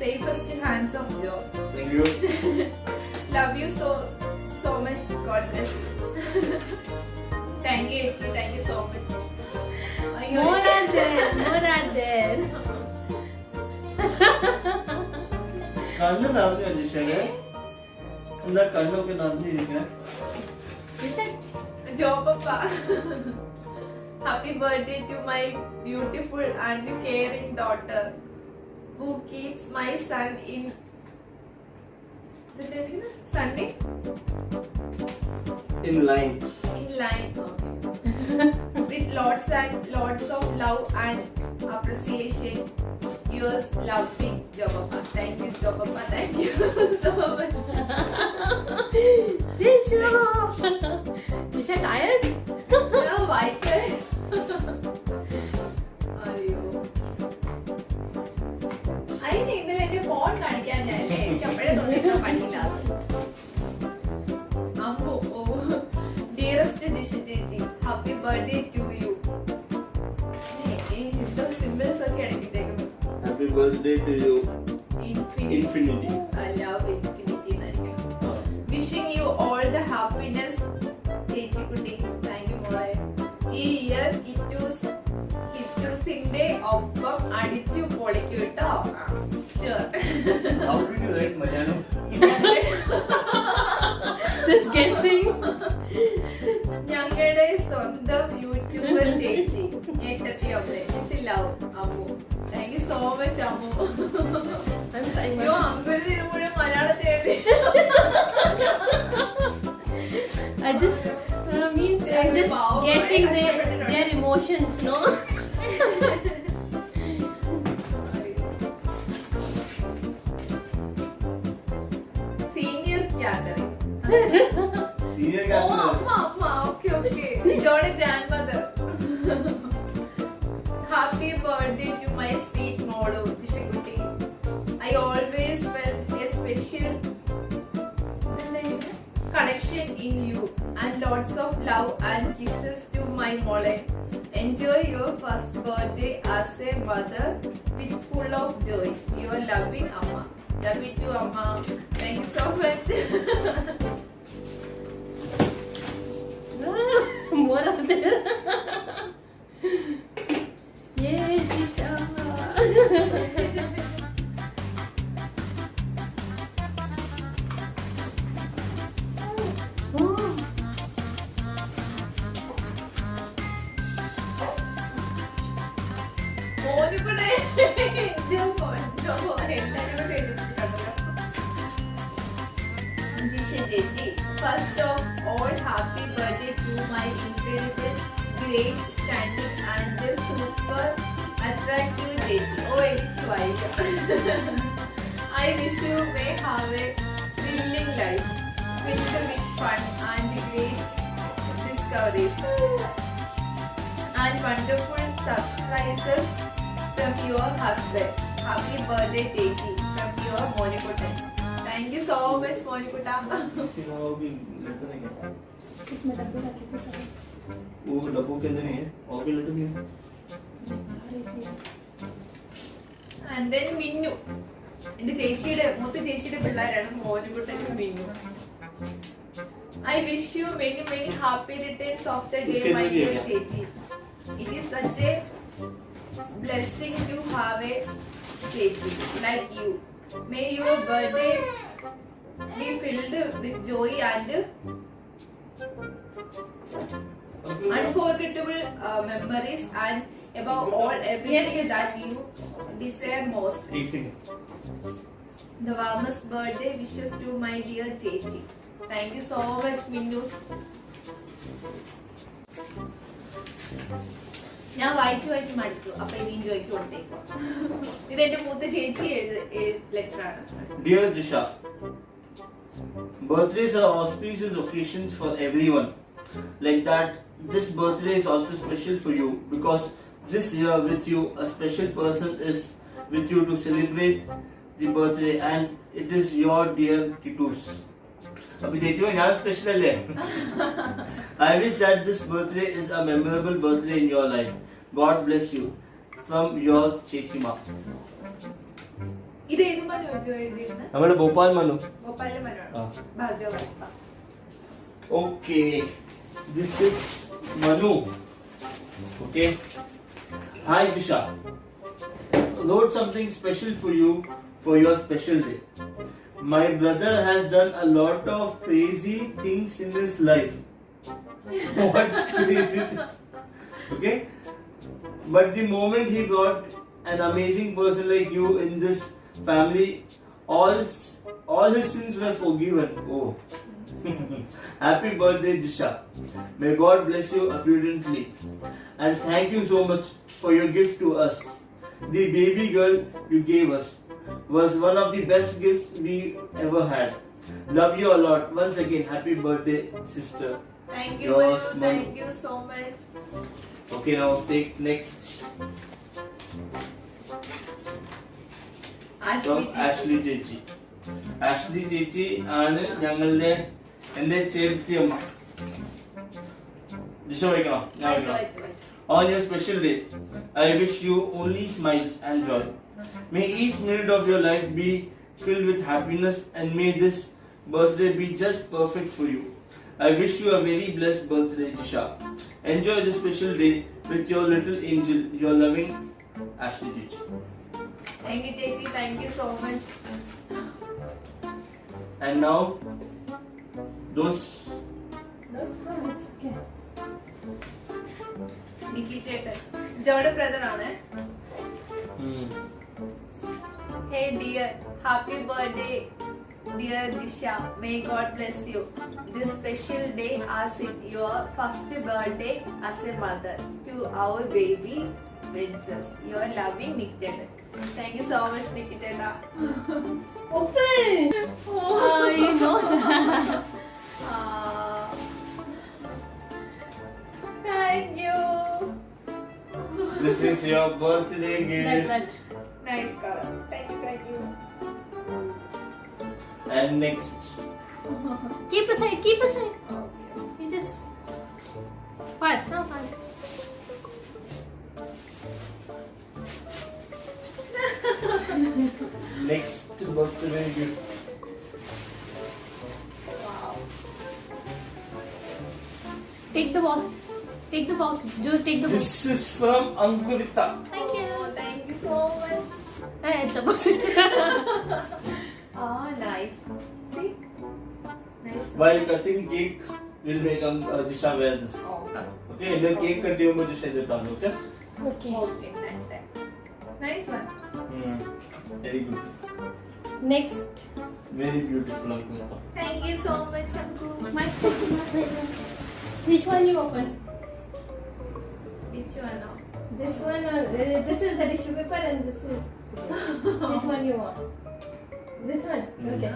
safest hands of Joe. Thank you. Love you so much. God bless you. Thank you. കണ്ണ് നിറഞ്ഞു ജിഷയുടെ എന്താ കണ്ണൊക്കെ നിറഞ്ഞിരിക്കണേ? Jopapa. Happy birthday to my beautiful and caring daughter who keeps my son in sunny In line. with lots of love and appreciation. Yours loving Jopapa. Thank you Jopapa. Thank you so much. Jisha tired? No, why sir? അയ്യോ അതിന് ഇന്നലെ എന്റെ ഫോൺ കാണിക്കാൻ ഞാനല്ലേ എനിക്ക് അപ്പോഴേ തോന്നിയിട്ട് പണിയില്ല അമ്മു ഓ ഡിയറസ്റ്റ് ജിഷ ചേച്ചി ഹാപ്പി ബർത്ത്ഡേ ടു യു എന്തോ സിമ്പിൾസ് ഒക്കെ ഇടയ്ക്കിട്ടേക്കുന്നു Happy birthday to you. Infinity. I love infinity എന്നായിരിക്കും. Wishing you all the happiness ചേച്ചിക്കുട്ടി. Thank you മോളെ. ഈ ഇയർ ഹിറ്റൂസിന്റെ ഒപ്പം അടിച്ചു പൊളിക്കൂ കേട്ടോ. Sure. How did you write Malayalam? Just guessing. ഞങ്ങളുടെ സ്വന്തം യൂട്യൂബർ ചേച്ചി ഏട്ടത്തി അമ്മ love Ammu. Thank you so much Ammu. I'm trying. അയ്യോ അമ്പത് ഇത് മുഴുവൻ മലയാളത്തിൽ എഴുതി. I just means I'm just guessing their emotions, no? Senior gathering. Senior Oh, gathering. Amma. Okay. Your grandmother. Happy birthday to my sweet Modu, Jishakutti. I always felt a special connection in you and lots of love and kisses to my Mole. Enjoy your first birthday as a mother with full of joy. Your loving Amma. Love you too, Amma. Thank you so much. More of there. Yay, Jisha. മോനിവിടെ First of all, happy birthday to my incredible, great, standing and super attractive Jeti. Oh, it's right. I wish you may have a thrilling life filled with fun and great discoveries and wonderful surprises from your husband. Happy birthday, Jeti, from your Monikuta. Thank you so much, Monikuta. इसमें डब्बे रखे थे सारे. वो डब्बों के अंदर ही है और भी लटक गए सारे इसमें. And then Minnu. എന്റെ ചേച്ചിയുടെ മൂത്ത ചേച്ചിയുടെ പിള്ളേരാണ് മോനുകുട്ടനും മിന്നു. I wish you many happy returns of the day, my dear ചേച്ചി. It is such a blessing to have a ചേച്ചി like you. May your birthday be filled with joy and unforgettable memories and above all everything that you desire most. The warmest birthday wishes to my dear Chechi. Thank you so much, Minnu. ഞാൻ വായിച്ചു മടുത്തു. അപ്പൊ ഇനി ജോയ്ക്ക് കൊടുത്തേക്കോ. ഇതെന്റെ മൂത്ത ചേച്ചി ലെറ്റർ ആണ്. Dear Jisha, birthdays are auspicious occasions for everyone. Like that, this birthday is also special for you because this year with you, a special person is with you to celebrate the birthday and it is your dear Kitus. Abhi chechi mein yaar special hai. I wish that this birthday is a memorable birthday in your life. God bless you. From your Chechima. ഇത് ഏത് മനു എഴുതിയിരുന്നത്? നമ്മുടെ Bhopal Manu. ഭോപ്പാലിലെ മനുവാണ്. ഭാഗ്യവായ്പ. Okay, this is Manu. Okay. Hi Jisha. Wrote something special for you for your special day. My brother has done a lot of crazy things in his life. What crazy things? Okay? But the moment he brought an amazing person like you in this family, all his sins were forgiven. Oh. Happy birthday, Jisha. May God bless you abundantly. And thank you so much for your gift to us. The baby girl you gave us was one of the best gifts we ever had. Love you a lot. Once again, happy birthday, sister. Thank you, Yours, Bayu. Mom. Thank you so much. Okay, now take next from Ashley ചേച്ചി. Ashley ചേച്ചി ആണ് ഞങ്ങളുടെ എന്റെ ചേർത്തി അമ്മ. ജിഷ വായിക്കണോ? ഞാൻ വായിക്കാം. On your special day, I wish you only smiles and joy. May each minute of your life be filled with happiness, and may this birthday be just perfect for you. I wish you a very blessed birthday, Jisha. Enjoy this special day with your little angel, your loving Ashley Jichi. Thank you, Chechi. Thank you so much. And now, those Nikki ചേട്ടൻ ജോയുടെ ബ്രദർ ആണ്. Hey dear, happy birthday, dear Jisha. May God bless you. This special day as it your first birthday as a mother to our baby princess. Your loving Nick Cheta. Thank you so much, Nicky Cheta. Open! Oh, you know that. Thank you. this is your birthday gift. That. Nice color. Thank you, thank you. And next, Keep aside, keep aside. Okay. You just fast, now fast. next birthday gift. Wow. Take the box. Take the box. Joe, take the box. This is from Ankurita. Thank you. Oh, thank you so much. Hey, it's about it. Ah, nice. See? Nice. While cutting cake, we'll make Jisha wear this. Oh, Okay, the cake cut you मुझे say the time, okay? Okay. okay, nice one. Very good. Next. Very beautiful, Ankurita. Thank you so much, Anku. My Which one you open? Which one now? This one or this is the tissue paper and this is which one you want? This one? Okay.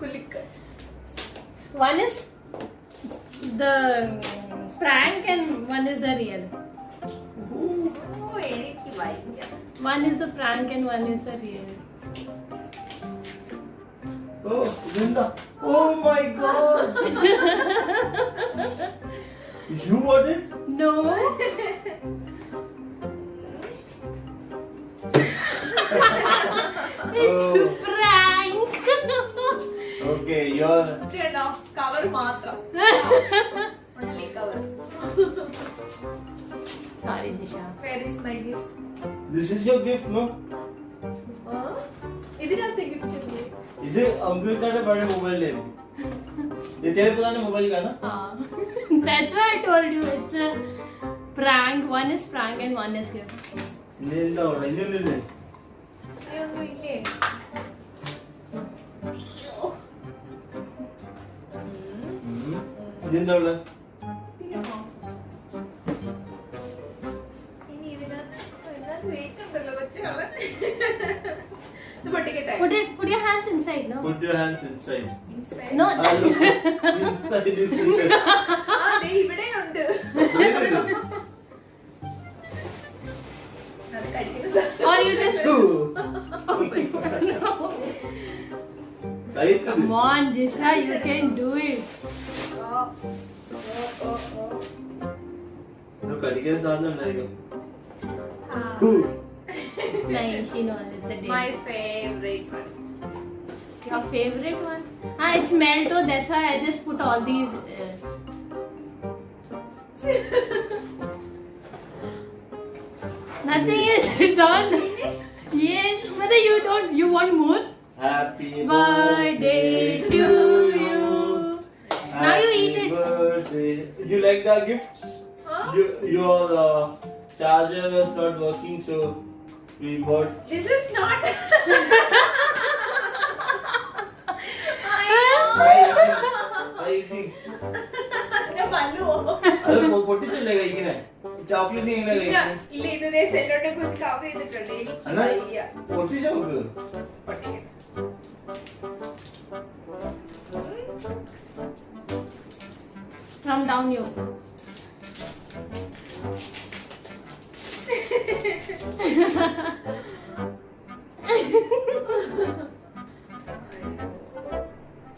Kulik. One is the prank and one is the real. Oh, എനിക്ക് ഭയങ്കര. One is the prank and one is the real. Oh, Linda. Oh my God. You bought it? No. It's Oh. prank. Okay, you're. കേട്ടോ കവർ മാത്രം. Only cover. Sorry, Jisha. Where is my gift? This is your gift, no? ഇതിനകത്ത് gift ഇല്ലേ? ഇത് അംകുലിത്താടെ പഴയ മൊബൈലിലായിരുന്നു. ഇത് तेरे पुराने मोबाइल का ना? That's why I told you it's a prank. One is prank and one is gift. ഇത് എന്താ ഉള്ളത്? ഇതൊന്നുമില്ലേ? ഇതൊന്നും ഇല്ലേ? ഇതെന്താ ഉള്ളത്? ഇതാണോ? ഇനി ഇതിനകത്ത് weight ഉണ്ടല്ലോ കൊച്ചുകള്. ഇത് പൊട്ടിക്കട്ടെ? Put your hands inside, no? Put your hands inside. Inside. No. Ah, look. Inside is inside. ആ, ദേ ഇവിടെയുണ്ട്. അത് കഴിക്കുന്ന സാധനം. Or you just come on, Jisha, you can do it. ഇത് കടിക്കുന്ന സാധനം ഉണ്ടായിരിക്കും. No, she knows it's a day. My favorite one. Your favorite one? Ah, it's Melto. That's why I just put all these. Nothing is done. Yes, but you want more? Happy Birthday to you. Now you eat it. Birthday. You like the gifts? Huh? Your charger was not working, so we bought. This is not. I think. ഞാൻ പല്ലുവോ? അത് പൊട്ടിച്ചല്ലേ കഴിക്കണേ? ചോക്ലേറ്റ് ഇങ്ങനെ ഇല്ല കഴിക്കണേ? ഇല്ല ഇത് ദേ സെല്ലോടെ കുറിച്ച് കവർ ചെയ്തിട്ടുണ്ട് എനിക്ക് എന്നാ വയ്യ. പൊട്ടിച്ച നോക്ക്. പൊട്ടിക്കട്ടെ. Calm down, you.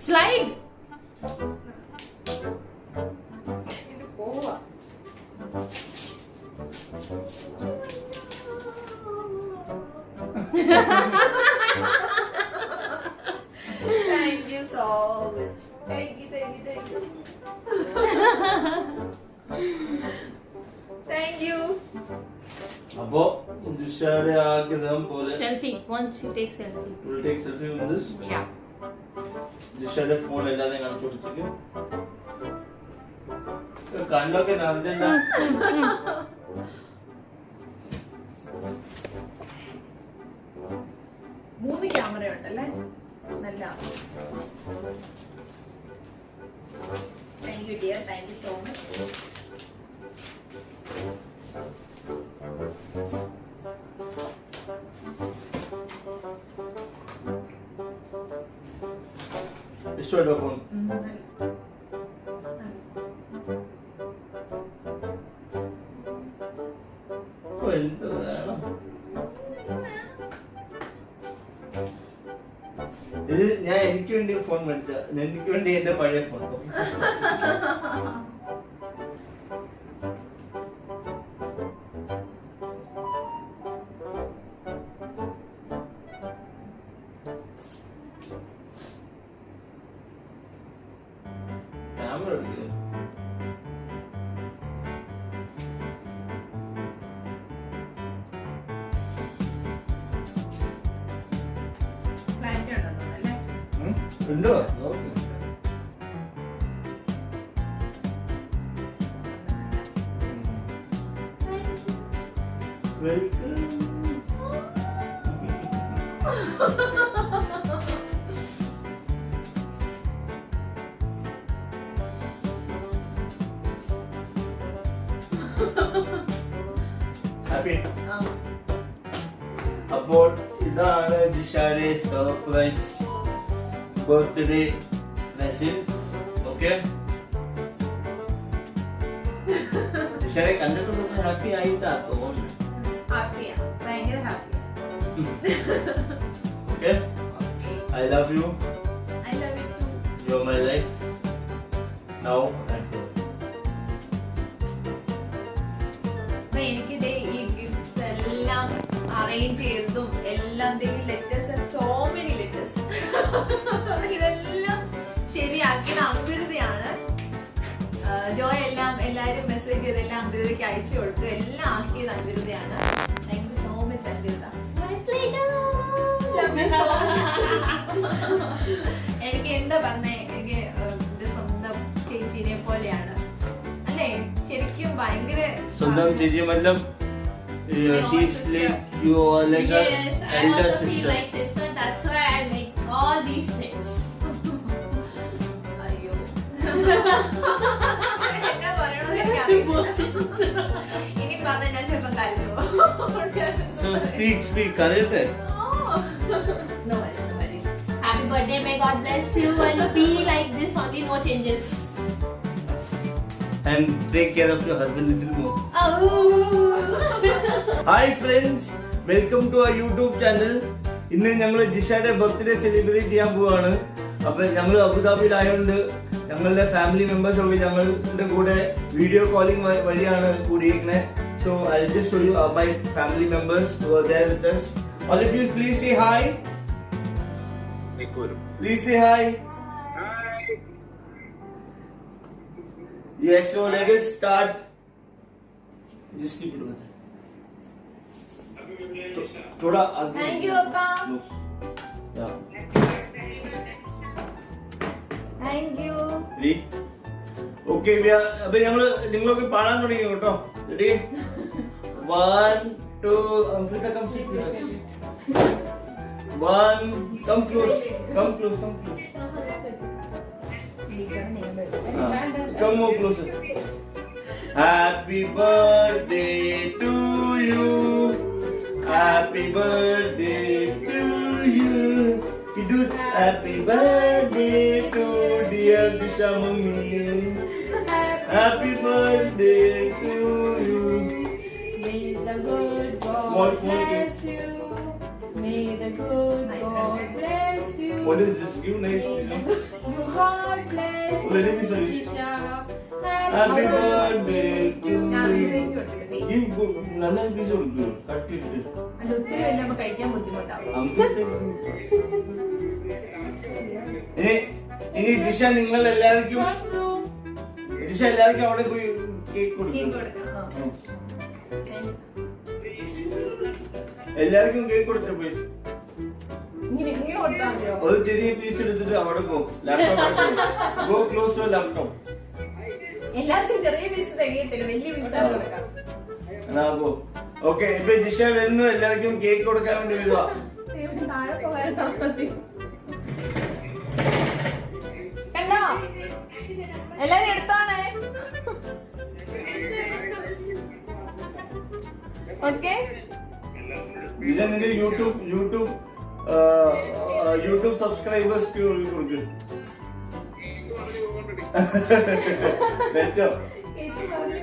Slide. ഇത് പോവാ. Thank you so much. Thank you. Thank you. അപ്പോ ജിഷയുടെ ആഗ്രഹം പോലെ Selfie. Once you take selfie. we'll take selfie with this. Yeah. ജിഷയുടെ ഫോൺ എല്ലാതെ കാണിച്ചു കൊടുത്തിട്ട് കണ്ണൊക്കെ നിറഞ്ഞല്ല. മൂന്ന് ക്യാമറ ഉണ്ടല്ലേ നല്ല thank you dear thank you so much ഇഷ്ടമായിട്ടോ ഫോൺ? ഓ, എന്ത് വേണം? ഇത് ഞാൻ എനിക്ക് വേണ്ടി ഫോൺ മേടിച്ച, എനിക്ക് വേണ്ടി എന്റെ പഴയ ഫോൺ. ക്യാമറ എടുക്കുക. പ്ലാന്റ് ഉണ്ടെന്നല്ലേ ഉണ്ടോ? നോക്ക്. വെൽക്കം. ഹാപ്പി. അപ്പോൾ ഇതാണ് ജിഷയുടെ സർപ്രൈസ് ബർത്ത്ഡേ പ്രസന്റ്. ഓക്കെ, ജിഷയെ കണ്ടിട്ട് കുറച്ച് ഹാപ്പി ആയിട്ടാ തോന്നുന്നു. ഹാപ്പിയാ ഭയങ്കര ഹാപ്പിയാ okay, I love you. I love you too you are my life now and for. അപ്പൊ എനിക്ക് ദേ ഈ ഗിഫ്റ്റ്സ് എല്ലാം അറേഞ്ച് ചെയ്തതും എല്ലാം ലെറ്റേഴ്സ് സോ മെനി ലെറ്റേഴ്സ് ഇതെല്ലാം ശരിയാക്കിയത് അങ്കുരുതയാണ്. ജോയ് എല്ലാം എല്ലാരും മെസ്സേജ് ചെയ്തെല്ലാം അങ്കുരുതയ്ക്ക് അയച്ചു കൊടുത്തു. എല്ലാം ആക്കിയത് അങ്കുരുതയാണ്. Thank you so much Ankurutha. Love you so much. എനിക്ക് എന്താ പറഞ്ഞേ, എനിക്ക് എന്റെ സ്വന്തം ചേച്ചീനെ പോലെയാണ് അല്ലേ? ശരിക്കും ഭയങ്കര സ്വന്തം ചേച്ചിയുമെല്ലാം she's like you are like a Yes, I elder also feel sister. like sister. That's why I make all these things. അയ്യോ എന്നാ പറയണമെന്ന് എനിക്കറിയില്ല. ഇനി പറഞ്ഞ ഞാൻ ചിലപ്പോ കരഞ്ഞു So speak കരയട്ടെ. No worries. Happy birthday, may God bless you and be like this only, no changes. And take care of your husband little more. Oh. Hi friends, welcome to our YouTube channel. ഇന്ന് ഞങ്ങൾ ജിഷയുടെ ബർത്ത്ഡേ സെലിബ്രേറ്റ് ചെയ്യാൻ പോവാണ്. അപ്പൊ ഞങ്ങൾ അബുദാബിയിലായോണ്ട് ഞങ്ങളുടെ ഫാമിലി മെമ്പേഴ്സ് ഒക്കെ ഞങ്ങളുടെ കൂടെ വീഡിയോ കോളിംഗ് വഴിയാണ് കൂടിയിരിക്കുന്നത്. So I'll just show you my family members who are there with us. All of you please say hi. Please say hi. Yes, so let us start. Just keep it with it. थोड़ा Thank you, Appa. Thank you. Okay അപ്പൊ ഞങ്ങള് നിങ്ങളൊക്കെ പാടാൻ തുടങ്ങി കേട്ടോ. Ready 1 2 Amsika come sit 1 come close come more closer. Happy birthday to you. Happy birthday to you. It is happy birthday to dear Disha mummy. Happy birthday to you. May the good God Small bless you. May the good God bless you. What is this? Give nice. God bless Let you, me say. Shisha. Happy birthday to ഞാൻ you. ഇതിലേക്ക് കൊടുത്തിട്ട് Give നല്ല പീസ് കൊടുക്കൂ. കട്ടിട്ട്. അത് ഒത്തിരി വല്ലതും കഴിക്കാൻ ബുദ്ധിമുട്ടാവും. ഇനി ജിഷ നിങ്ങൾ എല്ലാവർക്കും അവിടെ പോയി കേക്ക് കൊടുക്കും. എല്ലാവർക്കും കേക്ക് കൊടുത്ത പോയി ഇങ്ങനെ കൊടുത്താൽ മതിയോ? ഒരു ചെറിയ പീസ് എടുത്തിട്ട് അവിടെ പോ. Laptop go close to laptop. എല്ലാവർക്കും ചെറിയ പീസ് തികയത്തില്ല, വലിയ പീസ് കൊടുക്കാം. എന്നാ പോ. ഓക്കെ ഇപ്പൊ ജിഷ വരുന്നു, എല്ലാവർക്കും കേക്ക് കൊടുക്കാൻ വേണ്ടി വരുവാ. ദൈവം താഴെ പോകാൻ മതി. കണ്ടോ എല്ലാരും എടുത്തോണേ. ഓക്കെ ജിഷ നിന്റെ യൂട്യൂബ് സബ്സ്ക്രൈബേഴ്സ് കൊടുക്കും. വെച്ചോ. ചേച്ചി പറഞ്ഞു